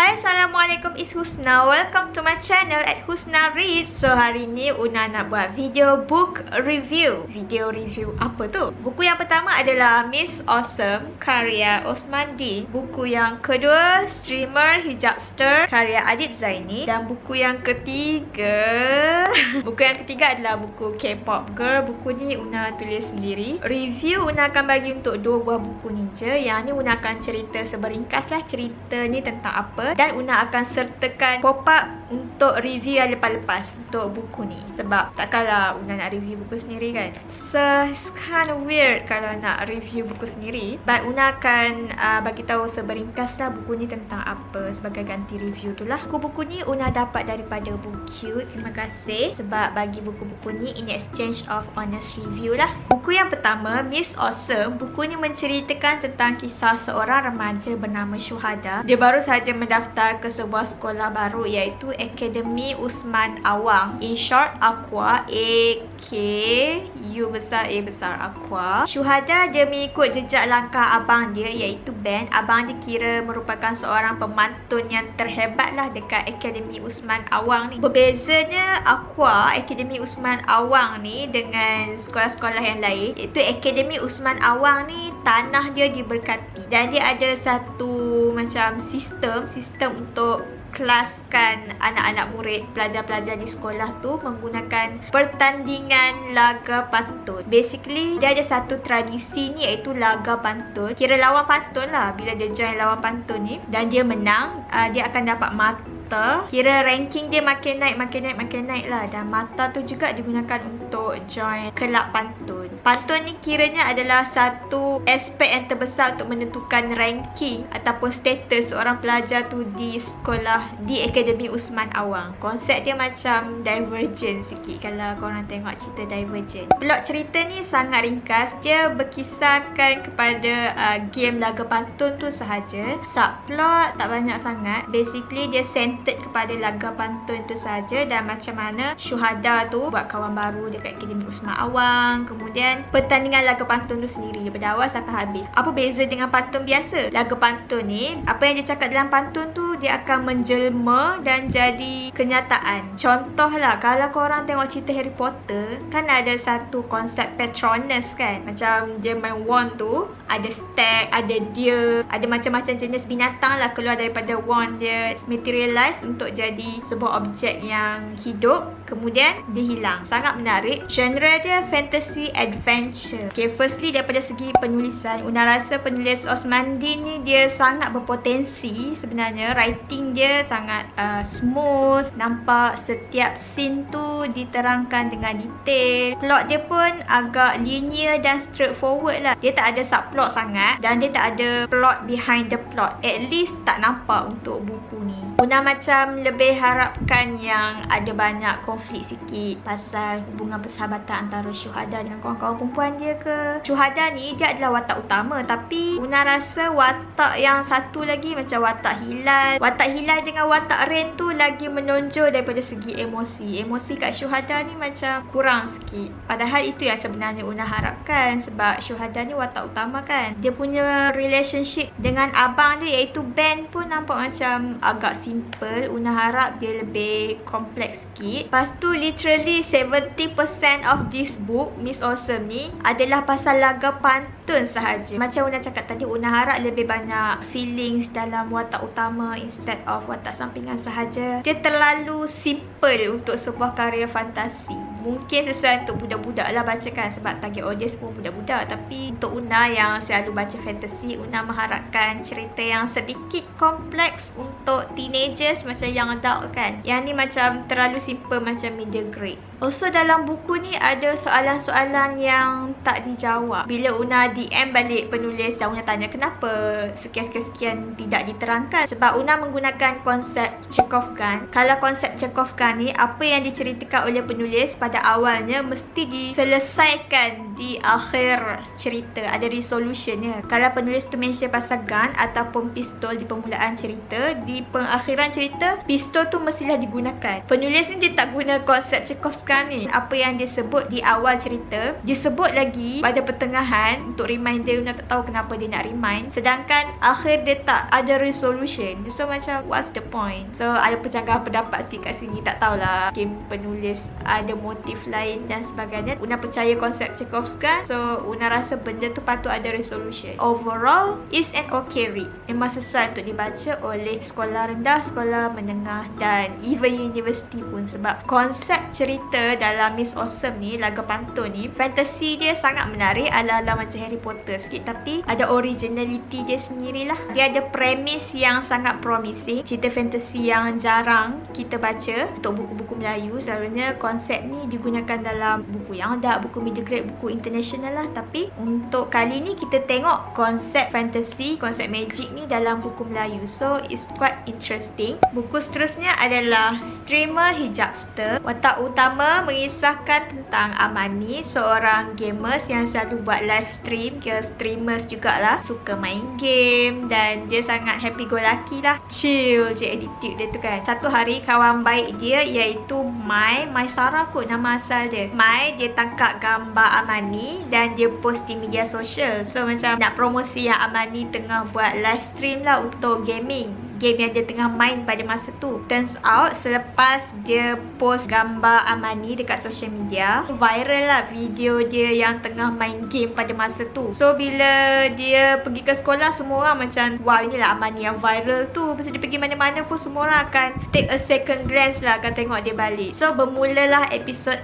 Hai, Assalamualaikum, it's Husna. Welcome to my channel at Husna Reads. So, hari ni Una nak buat video book review. Video review apa tu? Buku yang pertama adalah Miss Awesome karya Osman Din. Buku yang kedua Streamer Hijabster karya Adib Zaini. Dan buku yang ketiga adalah buku K-pop Girl. Buku ni Una tulis sendiri. Review Una akan bagi untuk 2 buah buku ni je. Yang ni Una akan cerita seberingkas lah, cerita ni tentang apa. Dan Una akan sertakan pop-up untuk review yang lepas-lepas untuk buku ni. Sebab takkanlah Una nak review buku sendiri kan. So, it's kind of weird kalau nak review buku sendiri. But Una akan bagi tahu seberingkas lah buku ni tentang apa sebagai ganti review tu lah. Buku-buku ni Una dapat daripada Bookcute. Terima kasih sebab bagi buku-buku ni in exchange of honest review lah. Buku yang pertama, Miss Awesome. Buku ni menceritakan tentang kisah seorang remaja bernama Syuhada. Dia baru sahaja mendaftar ke sebuah sekolah baru iaitu Akademi Usman Awang. In short, Aqua. U besar A besar Aqua. Syuhada dia mengikut jejak langkah abang dia iaitu Ben. Abang dia kira merupakan seorang pemantun yang terhebat lah dekat Akademi Usman Awang ni. Berbezanya Aqua, Akademi Usman Awang ni dengan sekolah-sekolah yang lain, iaitu Akademi Usman Awang ni tanah dia diberkati. Dan dia ada satu macam sistem untuk kelaskan anak-anak murid, pelajar-pelajar di sekolah tu menggunakan pertandingan laga pantun. Basically, dia ada satu tradisi ni iaitu laga pantun. Kira lawan pantun lah bila dia join lawan pantun ni. Dan dia menang, dia akan dapat mata. Kira ranking dia makin naik lah. Dan mata tu juga digunakan untuk join kelab pantun. Pantun ni kiranya adalah satu aspek yang terbesar untuk menentukan ranking ataupun status seorang pelajar tu di sekolah di Akademi Usman Awang. Konsep dia macam Divergent sikit kalau korang tengok cerita Divergent. Plot cerita ni sangat ringkas. Dia berkisahkan kepada game laga pantun tu sahaja. Subplot tak banyak sangat. Basically dia centered kepada laga pantun tu sahaja dan macam mana Syuhada tu buat kawan baru dekat Akademi Usman Awang. Kemudian pertandingan laga pantun tu sendiri daripada awal sampai habis. Apa beza dengan pantun biasa? Laga pantun ni, apa yang dia cakap dalam pantun tu dia akan menjelma dan jadi kenyataan. Contohlah, kalau korang tengok cerita Harry Potter, kan ada satu konsep Patronus kan. Macam dia main wand tu, ada stag, ada deer, ada macam-macam jenis binatang lah keluar daripada wand dia, materialize untuk jadi sebuah objek yang hidup. Kemudian dia hilang. Sangat menarik. Genre dia fantasy adventure. Okay, firstly daripada segi penulisan, Una rasa penulis Osman Din ni dia sangat berpotensi sebenarnya. Writing dia sangat smooth. Nampak setiap scene tu diterangkan dengan detail. Plot dia pun agak linear dan straightforward lah. Dia tak ada subplot sangat dan dia tak ada plot behind the plot. At least tak nampak untuk buku ni. Una macam lebih harapkan yang ada banyak konflik sikit pasal hubungan persahabatan antara Syuhada dengan kawan-kawan perempuan dia ke. Syuhada ni dia adalah watak utama, tapi Una rasa watak yang satu lagi macam watak Hilal. Watak Hilal dengan watak Rain tu lagi menonjol daripada segi emosi. Emosi kat Syuhada ni macam kurang sikit. Padahal itu yang sebenarnya Una harapkan sebab Syuhada ni watak utama kan. Dia punya relationship dengan abang dia iaitu Ben pun nampak macam agak simple. Una harap dia lebih kompleks sikit. Lepas tu literally 70% of this book, Miss Awesome ni, adalah pasal laga pantun sahaja. Macam Una cakap tadi, Una harap lebih banyak feelings dalam watak utama instead of watak sampingan sahaja. Dia terlalu simple untuk sebuah karya fantasi. Mungkin sesuai untuk budak-budak lah bacakan sebab target audience pun budak-budak. Tapi untuk Una yang selalu baca fantasy, Una mengharapkan cerita yang sedikit kompleks untuk teenagers macam young adult kan. Yang ni macam terlalu simple macam media grade. Also dalam buku ni ada soalan-soalan yang tak dijawab. Bila Una DM balik penulis dan Una tanya kenapa sekian-sekian tidak diterangkan. Sebab Una menggunakan konsep Chekhov gun. Kalau konsep Chekhov gun ni, apa yang diceritakan oleh penulis pada awalnya mesti diselesaikan di akhir cerita, ada resolutionnya. Kalau penulis tu mention pasal gun ataupun pistol di permulaan cerita, di pengakhiran cerita pistol tu mestilah digunakan. Penulis ni dia tak guna konsep Tchaikovsky ni. Apa yang dia sebut di awal cerita, dia sebut lagi pada pertengahan untuk remind dia. Una tak tahu kenapa dia nak remind, sedangkan akhir dia tak ada resolution. So macam what's the point? So ada percanggahan pendapat sikit kat sini. Tak tahulah, game penulis ada motif lain dan sebagainya. Una percaya konsep Tchaikovsky, so Una rasa benda tu patut ada resolution. Overall, is an okay read. Memang sesuai untuk dibaca oleh sekolah rendah, sekolah menengah dan even university pun, sebab konsep cerita dalam Miss Awesome ni, Laga Pantun ni, fantasy dia sangat menarik, ala-ala macam Harry Potter sikit, tapi ada originality dia sendirilah. Dia ada premis yang sangat promising, cerita fantasy yang jarang kita baca untuk buku-buku Melayu. Selalunya konsep ni digunakan dalam buku yang ada, buku middle grade, buku international lah. Tapi untuk kali ni kita tengok konsep fantasy, konsep magic ni dalam buku Melayu. So it's quite interesting. Buku seterusnya adalah Streamer Hijabster. Watak utama mengisahkan tentang Amani, seorang gamers yang selalu buat live stream. Kira streamers jugalah, suka main game dan dia sangat happy go lucky lah. Chill je attitude dia tu kan. Satu hari kawan baik dia iaitu Mai Sarah kot nama asal dia. Mai dia tangkap gambar Amani dan dia post di media sosial. So macam nak promosi yang Amani tengah buat live stream lah untuk gaming, game yang dia tengah main pada masa tu. Turns out selepas dia post gambar Amani dekat social media, viral lah video dia yang tengah main game pada masa tu. So bila dia pergi ke sekolah, semua orang macam wow, inilah Amani yang viral tu. Lepas dia pergi mana-mana pun semua orang akan take a second glance lah, akan tengok dia balik. So bermulalah episod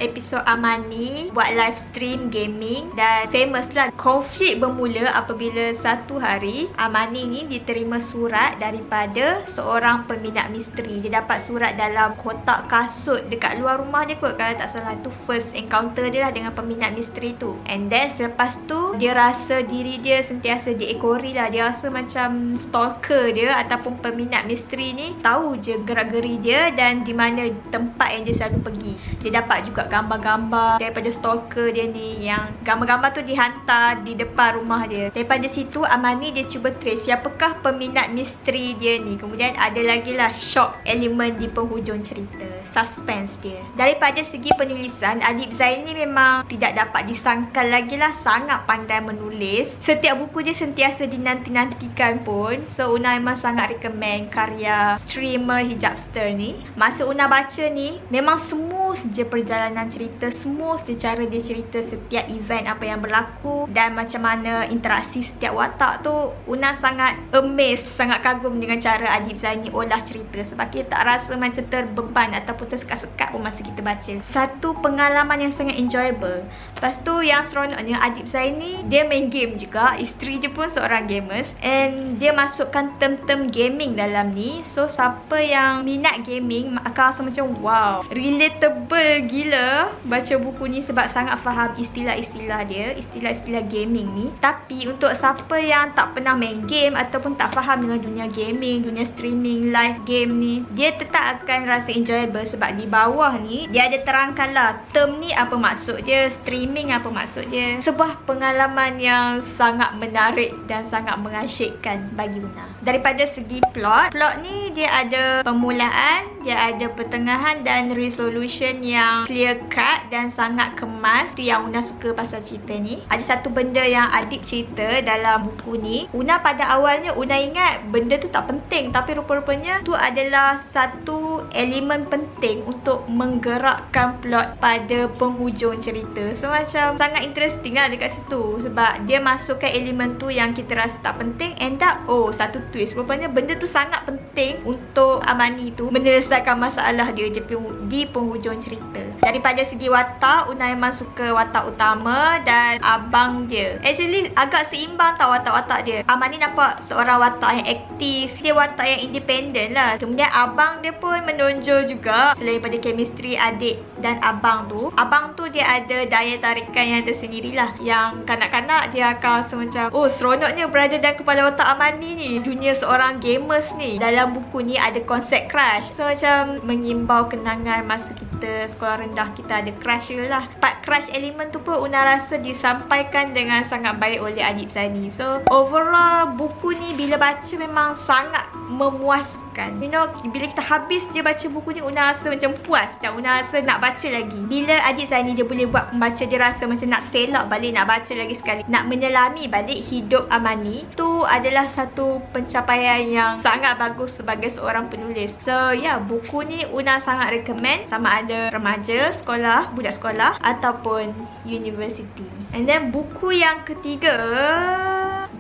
Amani buat live stream gaming dan famous lah. Konflik bermula apabila satu hari Amani ni diterima surat daripada seorang peminat misteri. Dia dapat surat dalam kotak kasut dekat luar rumah dia kot, kalau tak salah. Tu first encounter dia lah dengan peminat misteri tu. And then selepas tu dia rasa diri dia sentiasa diekori lah. Dia rasa macam stalker dia ataupun peminat misteri ni tahu je gerak-geri dia dan di mana tempat yang dia selalu pergi. Dia dapat juga gambar-gambar daripada stalker dia ni, yang gambar-gambar tu dihantar di depan rumah dia. Daripada situ Amani dia cuba trace siapakah peminat misteri dia ni. Kemudian ada lagi lah shock elemen di penghujung cerita, suspense dia. Daripada segi penulisan, Adib Zaini memang tidak dapat disangkal lagi lah, sangat pandai menulis. Setiap buku dia sentiasa dinanti-nantikan pun. So Una memang sangat recommend karya Streamer Hijabster ni. Masa Una baca ni memang smooth je perjalanan cerita, smooth je cara dia cerita setiap event apa yang berlaku dan macam mana interaksi setiap watak tu. Una sangat amazed, sangat kagum dengan cara Adib Zaini olah cerita, sebab kita tak rasa macam terbeban ataupun tersekat-sekat pun masa kita baca. Satu pengalaman yang sangat enjoyable. Lepas tu yang seronoknya, Adib Zaini dia main game juga. Isteri dia pun seorang gamers and dia masukkan term-term gaming dalam ni. So siapa yang minat gaming akan rasa macam wow, relatable gila baca buku ni, sebab sangat faham istilah-istilah dia, istilah-istilah gaming ni. Tapi untuk siapa yang tak pernah main game ataupun tak faham dengan dunia gaming, dunia streaming, live game ni, dia tetap akan rasa enjoyable, sebab di bawah ni dia ada terangkan lah term ni apa maksud dia, streaming apa maksud dia. Sebuah pengalaman yang sangat menarik dan sangat mengasyikkan bagi Una. Daripada segi plot ni dia ada permulaan, dia ada pertengahan dan resolution yang clear cut dan sangat kemas. Itu yang Una suka pasal cerita ni. Ada satu benda yang Adib cerita dalam buku ni, Una pada awalnya Una ingat benda tu tak penting, tapi rupa-rupanya tu adalah satu elemen penting untuk menggerakkan plot pada penghujung cerita. So macam sangat interesting lah dekat situ, sebab dia masukkan elemen tu yang kita rasa tak penting, end up oh satu twist, rupanya benda tu sangat penting untuk Amani tu menyelesaikan masalah dia di penghujung cerita. Daripada segi watak, Una memang suka watak utama dan abang dia. Actually agak seimbang tau watak-watak dia. Amani nampak seorang watak yang aktif, dia watak yang independent lah. Kemudian abang dia pun menonjol juga. Selain pada chemistry adik dan abang tu dia ada daya tarikan yang tersendiri lah, yang kanak-kanak dia akan rasa macam oh seronoknya berada dalam kepala otak Amani ni, dunia seorang gamers ni. Dalam buku ni ada konsep crush, so macam mengimbau kenangan masa kita sekolah rendah dah kita ada crush lah. Part crush element tu pun Una rasa disampaikan dengan sangat baik oleh Adib Zaini. So overall buku ni bila baca memang sangat memuaskan. You know, bila kita habis je baca buku ni, Una rasa macam puas dan Una rasa nak baca lagi. Bila Adib Zaini dia boleh buat pembaca dia rasa macam nak selok balik, nak baca lagi sekali, nak menyelami balik hidup Amani, tu adalah satu pencapaian yang sangat bagus sebagai seorang penulis. So ya, buku ni Una sangat recommend sama ada remaja, sekolah, budak sekolah ataupun university. And then buku yang ketiga,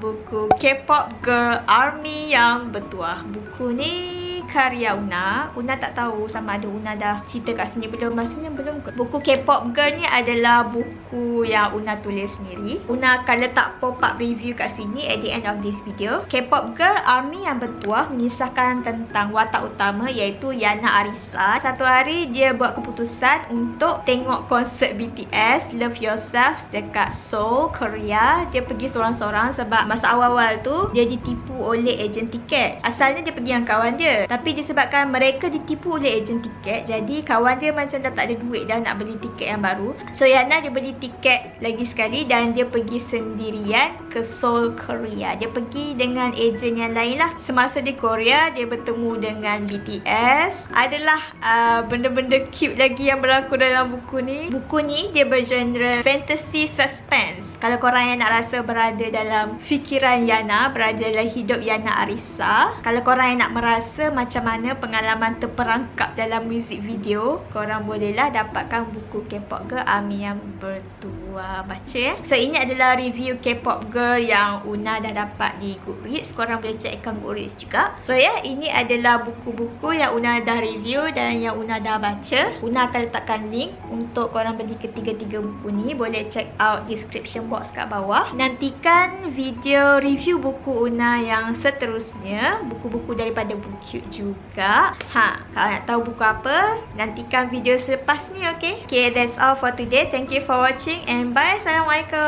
buku K-pop Girl Army yang Bertuah. Buku ni karya Una. Una tak tahu sama ada Una dah cerita kat sini belum. Rasanya belum ke. Buku K-pop Girl ni adalah buku yang Una tulis sendiri. Una akan letak pop-up review kat sini at the end of this video. K-pop Girl Army yang Bertuah mengisahkan tentang watak utama iaitu Yana Arisa. Satu hari dia buat keputusan untuk tengok konsert BTS Love Yourself dekat Seoul, Korea. Dia pergi seorang-seorang sebab masa awal-awal tu dia ditipu oleh ejen tiket. Asalnya dia pergi dengan kawan dia, tapi disebabkan mereka ditipu oleh ejen tiket, jadi kawan dia macam dah tak ada duit dah nak beli tiket yang baru. So Yana dia beli tiket lagi sekali dan dia pergi sendirian ke Seoul, Korea. Dia pergi dengan ejen yang lain lah. Semasa di Korea dia bertemu dengan BTS. Adalah benda-benda cute lagi yang berlaku dalam buku ni. Buku ni dia bergenre fantasy suspense. Kalau korang yang nak rasa berada dalam fikiran Yana, berada dalam hidup Yana Arisa, kalau korang yang nak merasa macam mana pengalaman terperangkap dalam music video, korang bolehlah dapatkan buku K-pop Girl Army yang Bertuah. Baca ya. So ini adalah review K-pop Girl yang Una dah dapat di Goodreads. Korang boleh check account Goodreads juga. So ya, ini adalah buku-buku yang Una dah review dan yang Una dah baca. Una akan letakkan link untuk korang beli ketiga-tiga buku ni. Boleh check out description box kat bawah. Nantikan video review buku Una yang seterusnya, buku-buku daripada Bookcute juga. Kalau nak tahu buku apa, nantikan video selepas ni, okay? Okay, that's all for today. Thank you for watching and bye. Assalamualaikum.